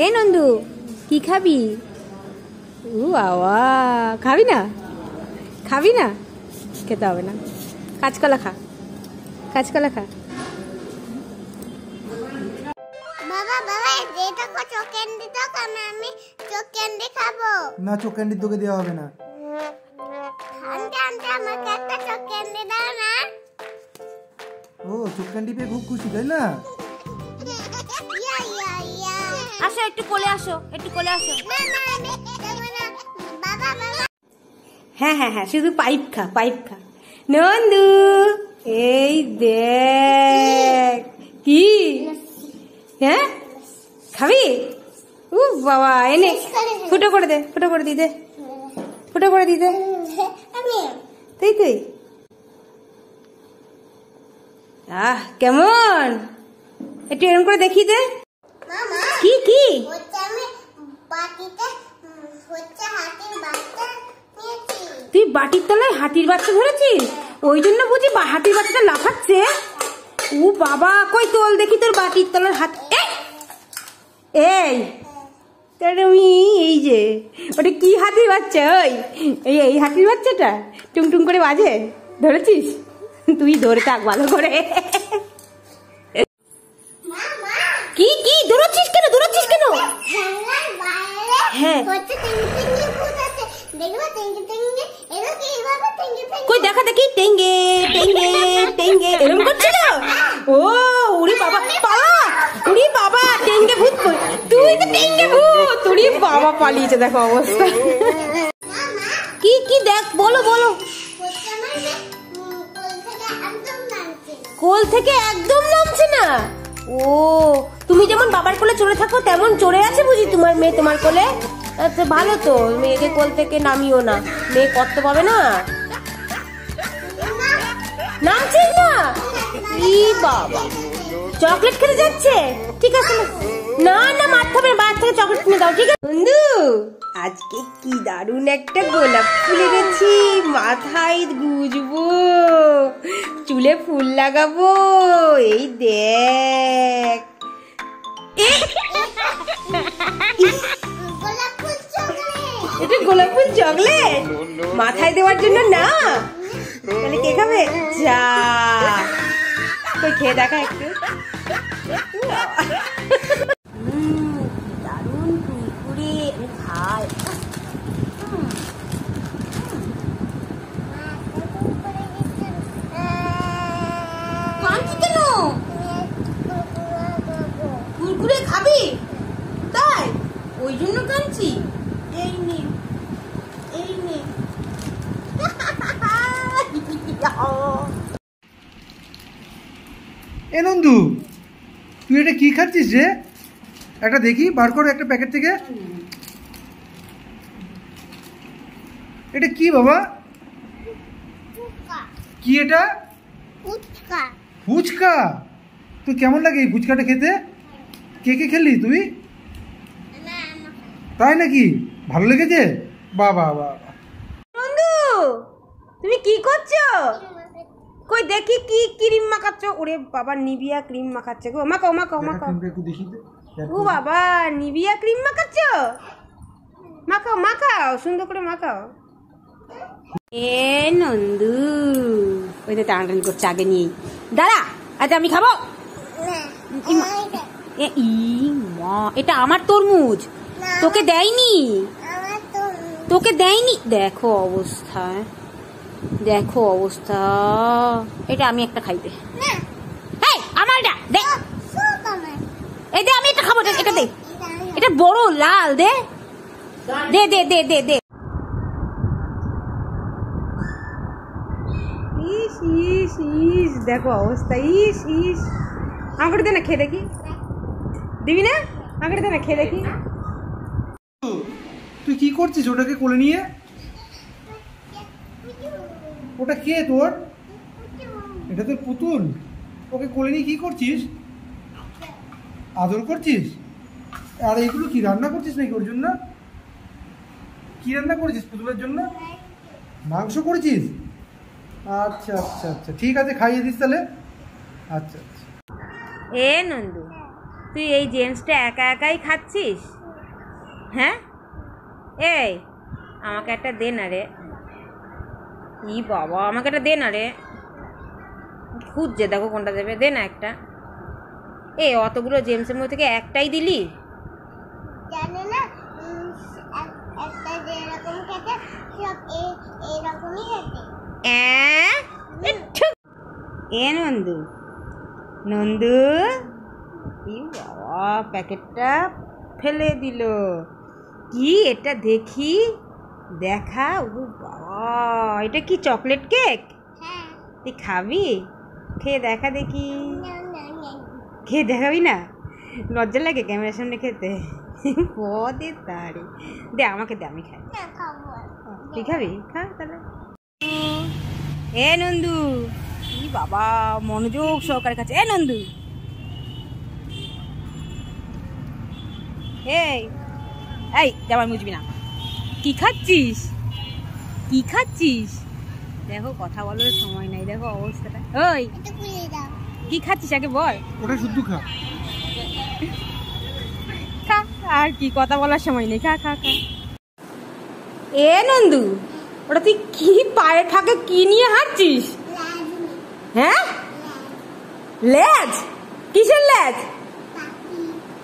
এ নন্দু কি খাবি? ও বাবা, খাবি না? খাবি না? খেতে হবে না, কাঁচকলা খা, কাঁচকলা খা। বাবা বাবা এটা কো চক ক্যান্ডি দাও, আমি চক ক্যান্ডি খাবো। না, চক ক্যান্ডি তোকে দেওয়া হবে না। আন্টি আন্টি আমাকে একটা চক ক্যান্ডি দাও না। ও, চক ক্যান্ডি পেয়ে খুব খুশি তাই না? ইয়া ইয়া ইয়া। আসো একটু কোলে আসো, একটু কোলে আসো। না না আমি দেব না। বাবা বাবা। হ্যাঁ হ্যাঁ হ্যাঁ, শুধু পাইপ খা, পাইপ খা। নন্দু এই দেখ কি, হ্যাঁ খাবি? ও বাবা, এনে ফুটো করে দে, ফুটো করে দিতে, ফুটো করে দিতে। আমি তুই তুই কেমন, একটু এরকম করে দেখি দে। মামা কি কি হচ্ছে আমি বাটিতে হচ্ছে হাতির বাচ্চা নিয়েছি। তুই বাটির তলায় হাতির বাচ্চা ধরেছিস? ওই জন্য বুঝি হাতির বাচ্চাটা লাফাচ্ছে। ও বাবা, কই তোল দেখি তোর বাটির তলার হাত। এই আমি এই যে ওটা কি হাতির বাচ্চা? ওই এই হাতির বাচ্চাটা টুংটুং করে বাজে, ধরেছিস? তুই ধরে থাক ভালো করে। কি কি ধরেছিস কেন, ধরেছিস কেন? হ্যাঁ কই দেখা দেখি, টেঙ্গে টেঙ্গে টেঙ্গে এরকম করছিল। ও উড়ি বাবা, পালা উড়ি বাবা, টেঙ্গে ভূত, তুই তো টেঙ্গে ভূত, উড়ি বাবা পালিয়েছে, দেখো অবস্থা। কি কি দেখ, বলো বলো। কোল থেকে একদম নামছে না। ও, তুমি যেমন বাবার কোলে চড়ে থাকো তেমন চড়ে আছে বুঝি তোমার মেয়ে তোমার কোলে? আচ্ছা ভালো তো, মেয়েকে কোল থেকে নামিও না, মেয়ে কষ্ট পাবে না। নামছে না? ই বাবা, চকলেট খেতে যাচ্ছে? ঠিক আছে, না না মারতে হবে না, বাইরে থেকে চকলেট কিনে দাও, ঠিক আছে? বন্ধু আজকে কি দারুণ একটা গোলাপ ফুল এনেছি, মাথায় গুজবো, চুলে ফুল লাগাবো, এই দেখ। এটা গোলাপ ফুল চকলেট মাথায় দেওয়ার জন্য না? তাহলে কে খাবে? যা কই খেয়ে দেখা একটু। দারুণ কুড়কুড়ে, আমি খাই। কাঁদছি কেন? কুড়কুড়ে খাবি তাই? ওই জন্য কাঁদছি। এই নে, এই নে। এ নন্দু, তুই এটা কি খাচ্ছিস রে? একটা দেখি, বার করো একটা প্যাকেট থেকে। এটা কি বাবা? কি এটা? ফুচকা। ফুচকা? তুই কেমন লাগে এই ফুচকাটা খেতে? কে কে খেলি তুই? তাই নাকি? ভালো লেগেছে? বাবা বাবা। বন্ধু তুমি কি করছো? কই দেখি কি ক্রিম মাখাচ্ছ? ওরে বাবা, নিভিয়া ক্রিম মাখাচ্ছে গো। মাখাও মাখাও মাখাও। একটু দেখি তো। ও বাবা, নিভিয়া ক্রিম মাখাচ্ছ? মাখাও মাখাও, সুন্দর করে মাখাও। এ নন্দু, ওই তো টানাটানি করছে, আগে নিয়ে দাঁড়া। আচ্ছা আমি খাবো। এটা আমার তরমুজ, তোকে দেয়নি, তোকে দেয়নি। দেখো অবস্থা, দেখো অবস্থা। এটা আমি একটা খাইবে, আমার দে, এই দে, আমি একটা খাবো, এটা দে, এটা বড় লাল, দে দে দে দে দে দে। ইস ইস ইস, দেখো অবস্থা, ইস ইস। আমাকে দে না, খেয়ে দেখি। দিবি না? আমাকে দে না, খেয়ে দেখি। তুই কি করছিস ওটাকে কোলে নিয়ে? ওটা কে তোর? এটা তোর পুতুল? ওকে কোলে নিয়ে কি করছিস? আদর করছিস? আর এইগুলো কি রান্না করছিস নাকি ওর জন্য? কি রান্না করেছিস পুতুলের জন্য? মাংস করেছিস? আচ্ছা আচ্ছা আচ্ছা, ঠিক আছে, খাইয়ে দিস তাহলে। আচ্ছা আচ্ছা। এ নন্দু, তুই এই জেমসটা একা একাই খাচ্ছিস? হ্যাঁ, এই আমাকে একটা দে না রে। ই বাবা, আমাকে একটা দে না রে। খুঁজছে, দেখো কোনটা দেবে, দে না একটা। এই অতগুলো জেমসের মধ্যে থেকে একটাই দিলি? জানে না একটা যেরকম খেতে সব এইরকমই খেতে। এ নন্দু, নন্দু, ই বাবা প্যাকেটটা ফেলে দিল। কি এটা দেখি, দেখা। ও বাবা, এটা কি চকলেট কেক? হ্যাঁ। তুই খাবি? খেয়ে দেখা দেখি। না না না। খেয়ে দেখাবি না? লজ্জা লাগে ক্যামেরার সামনে খেতে? পদে তারে দে, আমাকে দে, আমি খাই। না খাবো। তুই খাবি? খা তাহলে। এ নন্দু, ই বাবা মনোযোগ সহকারে খাচ্ছে। এ নন্দু, এই এই জামা মুছবি না। কি খাচ্ছিস? কি খাচ্ছিস? দেখো কথা বলার সময় নাই, দেখো অবস্থাটা। ওই এটা খুলে দাও। কি খাচ্ছিস আগে বল। ওটা শুদ্ধ খা। খা, আর কি কথা বলার সময় নেই, খা খা খা। এ নন্দু, ওটা তুই কি পায়ের ফাঁকে কি নিয়ে হাঁটছিস? হ্যাঁ, লেজ? কিসের লেজ?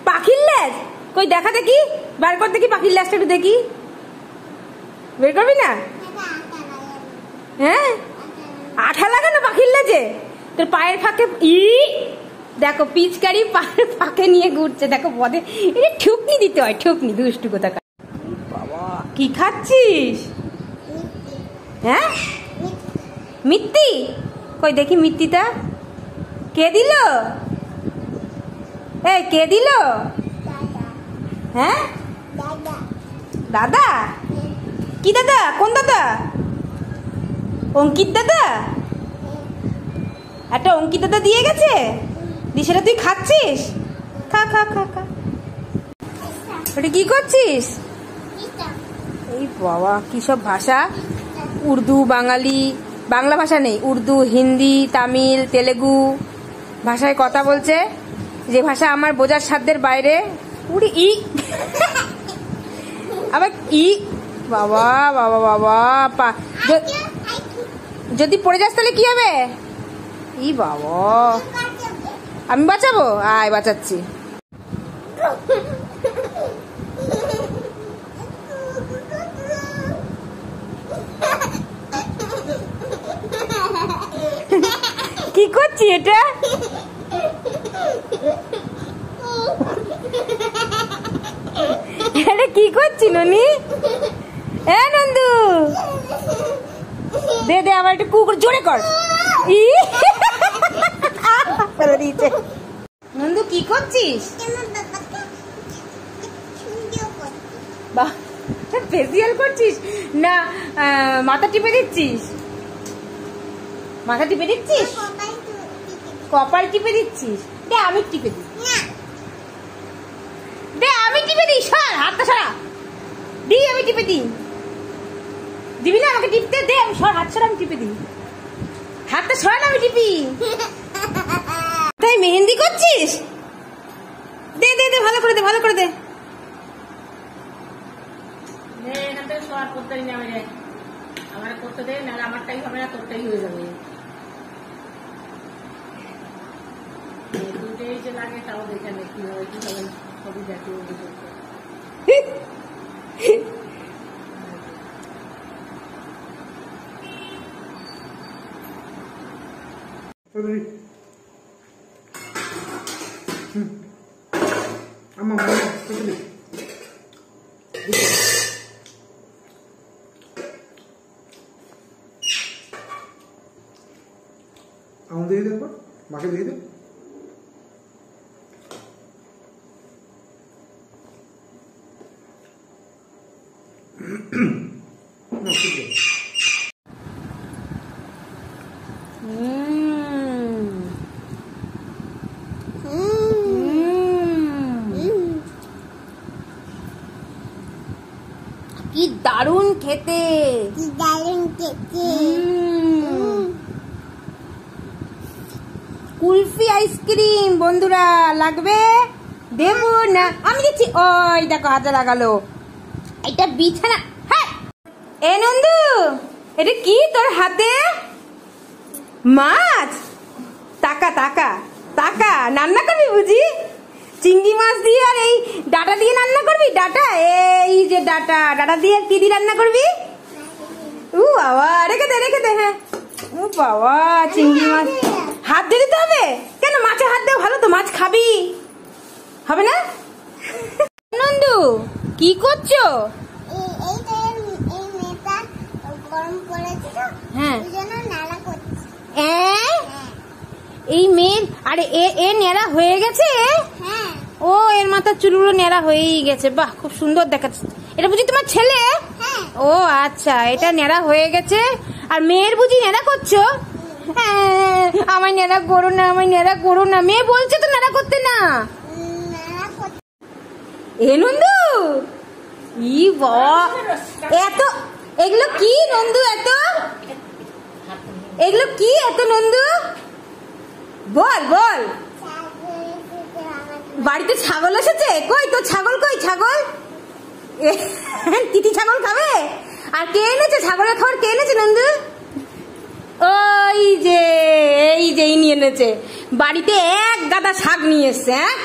পাখির লেজ? কই দেখা দেখি, বার কর দেখি পাখির লেজটা একটু দেখি। বের করবি না? হ্যাঁ, আঠা লাগানো পাখির লেজে? তোর পায়ের ফাঁকে দেখো পিচকারি পায়ের ফাঁকে নিয়ে ঘুরছে, দেখো পদে। এটা ঠুকনি দিতে হয়, ঠুকনি, দুষ্টু কোথাকার। বাবা কি খাচ্ছিস? হ্যাঁ, মিত্তি? কই দেখি মিত্তিটা। কে দিল? এই কে দিল? হ্যাঁ, দাদা? কি দাদা? কোন দাদা? অঙ্কিত দাদা? একটা অঙ্কিত দাদা দিয়ে গেছে, দিয়ে সেটা তুই খাচ্ছিস? খা খা খা খা। ওটা কি করছিস? এই বাবা কি সব ভাষা, উর্দু, বাঙালি, বাংলা ভাষা নেই, উর্দু, হিন্দি, তামিল, তেলেগু ভাষায় কথা বলছে, যে ভাষা আমার বোঝার সাধ্যের বাইরে। উড়ি ই আবার ই বাবা বাবা বাবা, যদি পড়ে যাস তাহলে কি হবে? ই বাবা, আমি বাঁচাবো? আয় বাঁচাচ্ছি। কি করছি এটা? এটা কি করছি ননি? এ নন্দু, দে দে আমার একটু কুকুর জোরে কর। নন্দু কি করছিস? ফেসিয়াল করছিস না মাথা টিপে দিচ্ছিস? মাথা টিপে দিচ্ছিস? কপাল টিপে দিচ্ছিস? দে আমি টিপে দিই। দে আমি টিপে দিই, সর হাতটা সরা। দি আমি টিপে দিই। দিবি না আমাকে টিপতে? দে আমি সর, হাত সরা, আমি টিপে দিই। হাতটা সরা না, আমি টিপি। তাই মেহেন্দি করছিস? দে দে দে, ভালো করে দে, ভালো করে দে। এখান থেকে সর, করতে দিন আমার করতে দে, নাহলে আমারটাই হবে না, তোরটাই হয়ে যাবে। দুটোই যে লাগে তাও দেখে নে কি হয়, কি হবে সবই দেখে। আমাদের দিয়ে দেবো, মাকে দিয়ে দেবো। কি দারুণ খেতে, কি দারুণ খেতে। কুলফি আইসক্রিম বন্ধুরা লাগবে? দেবো না, আমি দিচ্ছি। ওই দেখো হাতে লাগালো। এটা বিছানা। হ্যাঁ এ নন্দু, এটা কি তোর হাতে? মাছ? টাকা টাকা টাকা রান্না করবি বুঝি? চিংড়ি মাছ দিয়ে আর এই ডাটা দিয়ে রান্না করবি? ডাটা, এই যে ডাটা, ডাটা দিয়ে কি দিয়ে রান্না করবি? ও বাবা, রেখে দে। হ্যাঁ ও বাবা, চিংড়ি মাছ হাত দিয়ে দিতে হবে কেন? মাছে হাত দেওয়া ভালো তো, মাছ খাবি হবে না? নন্দু কি করছো? হ্যাঁ এই মেয়ের, আরে এ নেড়া হয়ে গেছে। ও এর মাথার চুলগুলো নেড়া হয়েই গেছে। বাহ, খুব সুন্দর দেখাচ্ছে। এটা বুঝি তোমার ছেলে? ও আচ্ছা, এটা নেড়া হয়ে গেছে। আর মেয়ের বুঝি নেড়া করছো? হ্যাঁ, আমায় নেড়া করো না, আমায় নেড়া করো না। মেয়ে বলছে তো নেড়া করতে না। এ নন্দু, ই বাবা, এত এগুলো কি নন্দু? এগুলো কি এত নন্দু? বল বল। বাড়িতে ছাগল এসেছে? কই তো ছাগল, কই ছাগল? তিতি ছাগল খাবে? আর কে এনেছে ছাগলের খাবার? কে এনেছে নন্দু? এই যে এই নিয়ে এনেছে, বাড়িতে এক গাদা শাক নিয়ে এসছে। হ্যাঁ